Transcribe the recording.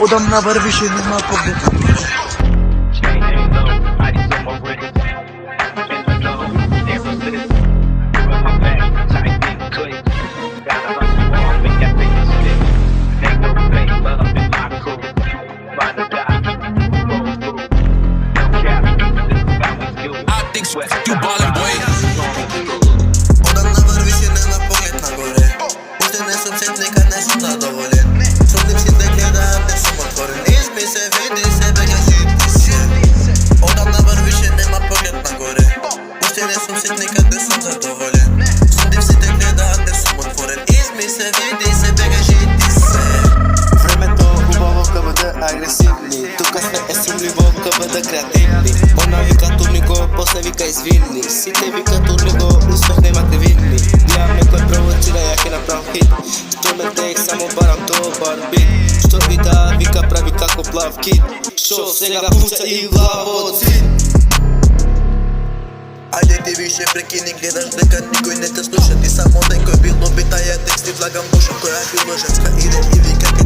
Odamla вървиш и нема поглед. You ballin', boy. Odamna вървиш и нема поглед нагоре. Още не съм сет, никак не съм задоволен. Судим си да гледам, не съм отворен. Изми се, види се, бега жити се. Odamna вървиш и нема поглед нагоре. Още не съм сет, никак не съм задоволен. Судим си да гледам, не съм отворен. Изми се, види се, бега жити се. Времето хубаво ка бъде агресивни. Тука сме есимливо ка бъде креативни. Она вика турниго, после вика извини. Сите вика турниго, успех немате видни. Гледам некој провоцира, ја ќе направам хит. Што ме тех, само барам добар бит. Што и да вика прави како плав кит. Шо сега пуца и глава од зид. Ајде ти више прекини, гледаш дека никој не те слуша. Ти само некој бил обитаја текст и влагам душа. Која ти лъжа, иде и вика ке